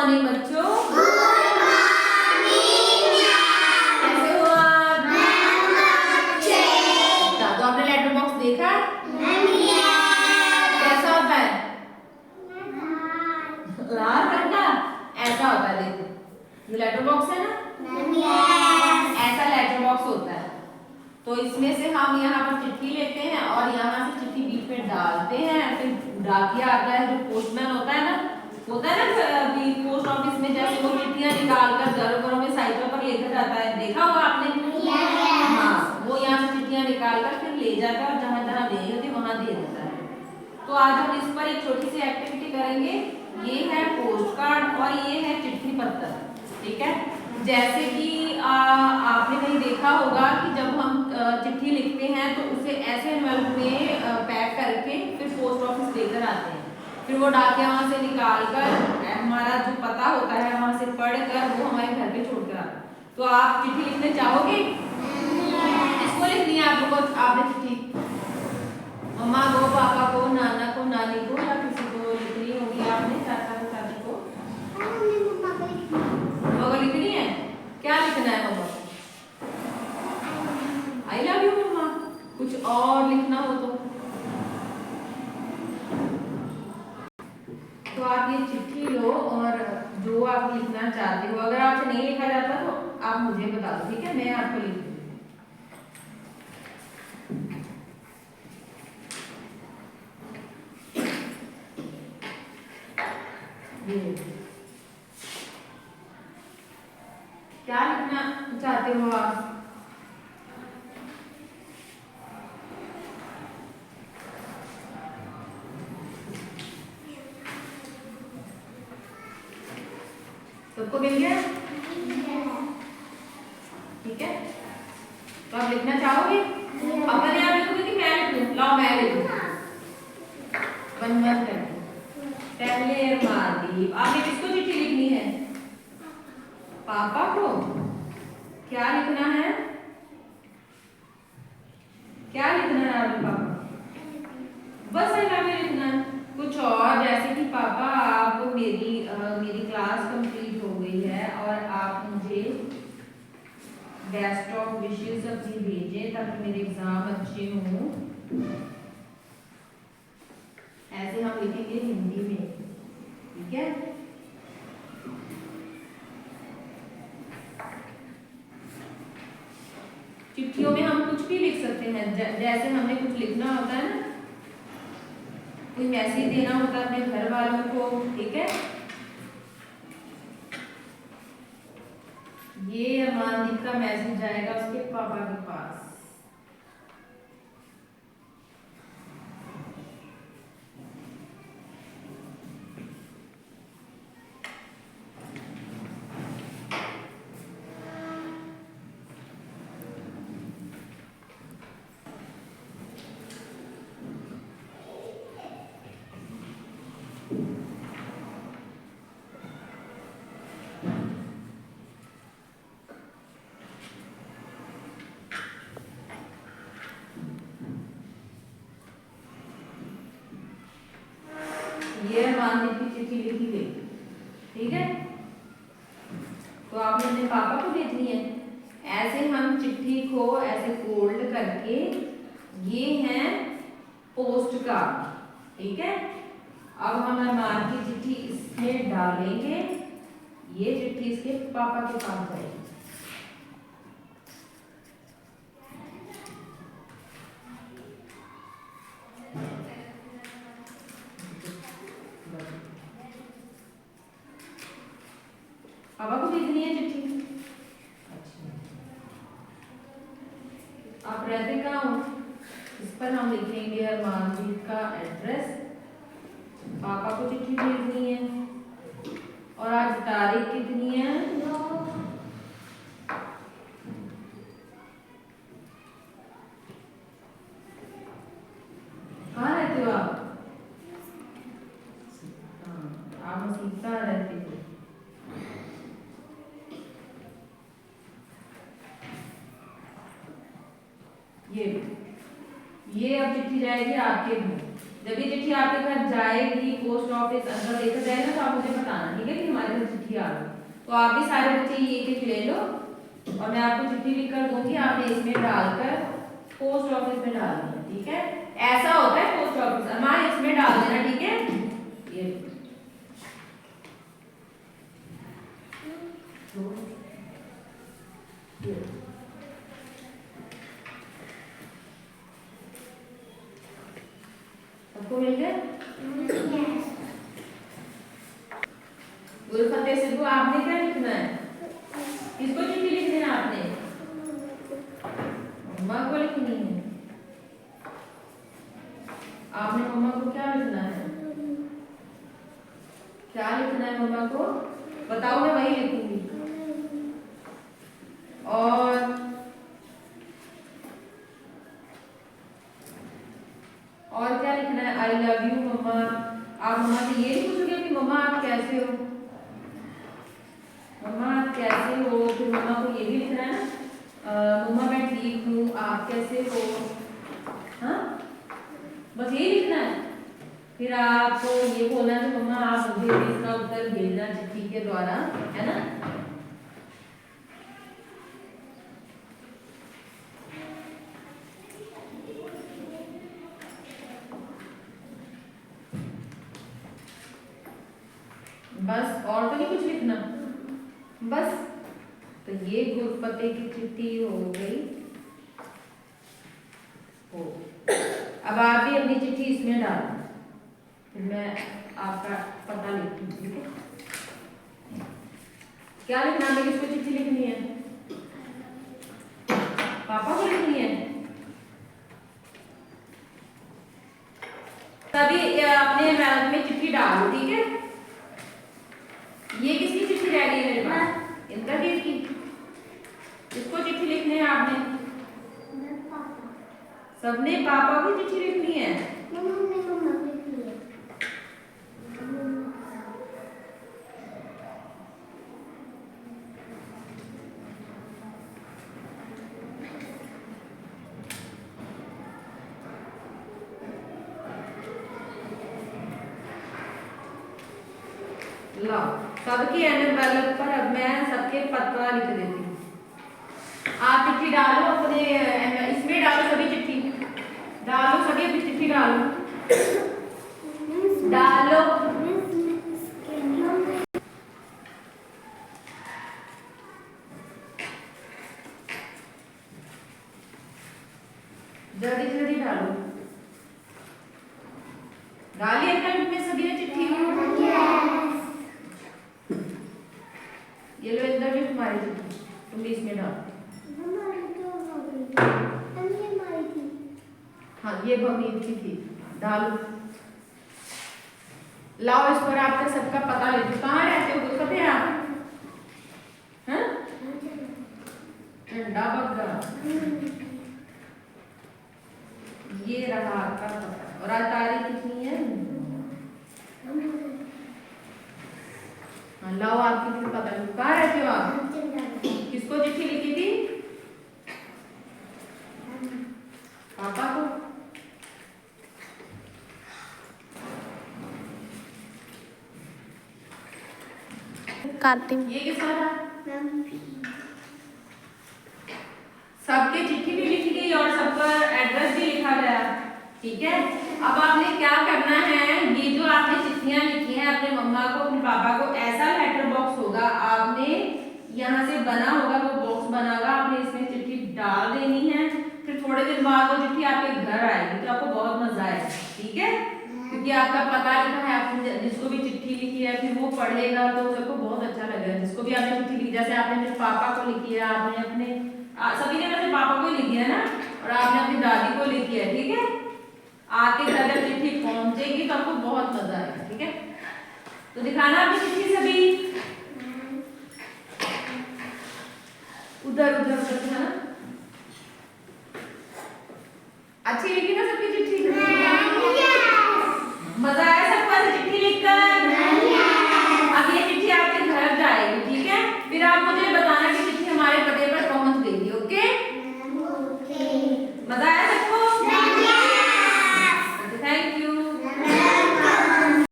Morning बच्चों। कैसे हो आप? तो आपने लेटर बॉक्स देखा? कैसा होता है? लाल रंग का ऐसा होता है। देखो ये लेटर बॉक्स है ना, ऐसा लेटर बॉक्स होता है। तो इसमें से हम यहाँ पर चिट्ठी लेते हैं और यहाँ से चिट्ठी बीच में डालते हैं। फिर डाकिया आता है, जो पोस्टमैन होता है ना पोस्ट ऑफिस में, जैसे वो चिट्ठियाँ निकाल कर घरों घरों में साइकिल पर लेकर जाता है, देखा होगा आपने? हाँ, वो यहाँ से चिट्ठियाँ निकाल कर फिर ले जाता है और जहाँ जहाँ देनी होती है वहाँ दे देता है। तो आज हम इस पर एक छोटी सी एक्टिविटी करेंगे। ये है पोस्ट कार्ड और ये है चिट्ठी पत्र। ठीक है, जैसे कि आपने कहीं देखा होगा कि जब हम चिट्ठी लिखते हैं तो उसे ऐसे एनवेलप में पैक करके फिर पोस्ट ऑफिस लेकर आते हैं। फिर वो डाकिया वहाँ से निकाल कर हमारा जो पता होता है वहाँ से पढ़ कर वो हमारे घर पे छोड़ कर आता है। तो आप चिट्ठी लिखने चाहोगे? किसको लिखनी है आप लोगों को? आपने चिट्ठी मम्मा को, पापा को, नाना को, नानी को, या किसी को लिखनी होगी? आपने चाचा को, चाची को? मम्मा को लिखनी है। क्या लिखना है मम्मा? आई लव यू मम्मा। कुछ और लिखना हो तो आप ये चिट्ठी लो और जो आप लिखना चाहते हो, अगर आपसे नहीं लिखा जाता तो आप मुझे बता दो, ठीक है? मैं आपको लिख दूंगी। क्या लिखना चाहते हो आप? सबको मिल गया? ठीक है, तो आप लिखना चाहोगे? अपने आप लिखोगे कि मैं लिखूं? लाओ मैं लिखूं। बनमत कर पहले मालदीव। आपने किसको चिट्ठी लिखनी है? पापा को। क्या लिखना है? क्या लिखना है आपके पापा? बस आई लव यू लिखना है। कुछ और? जैसे कि पापा आप मेरी क्लास कंप्लीट हो गई है और आप मुझे बेस्ट ऑफ विशेस अपनी भेजें ताकि मेरे एग्जाम अच्छे हों। ऐसे हम लिखेंगे हिंदी में, ठीक है? चिट्ठियों में हम कुछ भी लिख सकते हैं। जैसे हमें कुछ लिखना होता है ना, कोई मैसेज देना होता है अपने घर वालों को, ठीक है? ये अमानदीप का मैसेज जाएगा उसके पापा के पास। ये अमानदीप की चिट्ठी लिखी गई, ठीक है? तो आपने अपने पापा को भेजनी है। ऐसे हम चिट्ठी को ऐसे फोल्ड करके, ये है पोस्ट कार्ड, ठीक है? अब हम अरमान की चिट्ठी इसमें डालेंगे। ये चिट्ठी इसके पापा के पास जाएगी। पापा को भेजनी है चिट्ठी। अच्छा, आप रहते कहाँ हो? इस पर हम लिखेंगे अरमानदीप का एड्रेस। पापा को चिट्ठी भेजनी है और आज तारीख कितनी है? कहाँ रहते हो आप? आप मसीता रहते हो। ये अब चिट्ठी जाएगी आपके घर। जब ये चिट्ठी आपके घर जाएगी, पोस्ट ऑफिस अंदर लेकर जाएगा तो आप मुझे बताना, ठीक है, कि हमारे घर चिट्ठी आ गई। तो आप भी सारे बच्चे ये एक ले लो और मैं आपको चिट्ठी लिख कर दूंगी, आपने इसमें डालकर पोस्ट ऑफिस में डालनी है, ठीक है। ऐसा होता है पोस्ट ऑफिस, हमारे इसमें डाल देना, ठीक है। ये सबको मिल गए? गुलफतेह सिद्धू, आपने क्या लिखना है? किसको चिट्ठी लिखनी है आपने? मम्मा को लिखनी है। आपने मम्मा को क्या लिखना है? क्या लिखना है मम्मा को? बताओ, मैं वही लिखूंगी। और क्या लिखना है? आई लव यू मम्मा। आप मम्मा से ये नहीं पूछोगे कि मम्मा आप कैसे हो, मम्मा आप कैसे हो, फिर मम्मा को ये भी लिखना है ना, मम्मा मैं ठीक हूँ, आप कैसे हो, हाँ, बस ये लिखना है। फिर आपको ये बोलना है कि मम्मा आप मुझे इसका उत्तर भेजना चिट्ठी के द्वारा, है ना। बस, और तो नहीं कुछ लिखना, बस। तो ये गुलफतेह की चिट्ठी हो गई हो। अब आप भी अपनी चिट्ठी इसमें डालो, फिर मैं आपका पता लिखती हूँ, ठीक है। क्या लिखना है? किसको चिट्ठी लिखनी है? पापा को लिखनी है। तभी अपने मैथ में चिट्ठी डालो, ठीक है। ये किसकी चिट्ठी रह गई है मेरे पास? इनका की इसकी। इसको चिट्ठी लिखनी है आपने? सबने पापा की चिट्ठी लिखनी है। लो, सबकी एनवेलप पर अब मैं सबके पता लिख देती हूँ। आप चिट्ठी डालो अपने इसमें डालो, सभी चिट्ठी डालो, सभी अपनी चिट्ठी डालो डालो। जल्दी जल्दी डालो, डालिए अपने में सभी ने चिट्ठी। ये लो, अंदर भी तुम्हारी चिट्ठी, तुम भी इसमें डालो। हाँ, ये भगनीत की थी, डालो। लाओ, इस पर आपका सबका पता ले दो। कहाँ रहते हो गुलफतेह आप? हाँ, ठंडा बग्गा। ये रहा आपका पता, और आज तारीख कितनी है? हाँ, लाओ आपकी फिर पता लो। कहाँ रहते हो आप? किसको चिट्ठी लिखी थी? पापा को। ये किसका था? सबके चिट्ठी भी लिखी गई और सबका एड्रेस भी लिखा गया, ठीक है। अब आपने क्या करना है, ये जो आपने चिट्ठियां लिखी हैं अपने मम्मा को, अपने पापा को, ऐसा लेटर बॉक्स होगा, आपने यहाँ से बना होगा, वो बॉक्स बना होगा, आपने इसमें चिट्ठी डाल देनी है। फिर थोड़े दिन बाद वो चिट्ठी आपके घर आएगी, तो आपको बहुत मजा आएगा, ठीक है, क्योंकि आपका पता लिखा है। आपने जिसको भी चिट्ठी लिखी है फिर वो पढ़ेगा तो सबको बहुत अच्छा लगेगा। जिसको भी आपने चिट्ठी लिखी, जैसे आपने अपने पापा को लिखी है, आपने अपने सभी ने अपने पापा को ही लिखी है ना, और आपने अपनी दादी को लिखी है, ठीक है। आपके घर जब चिट्ठी पहुंचेगी तो आपको बहुत मजा आएगा, ठीक है। तो दिखाना आपकी चिट्ठी सभी, उधर उधर उधर, है ना।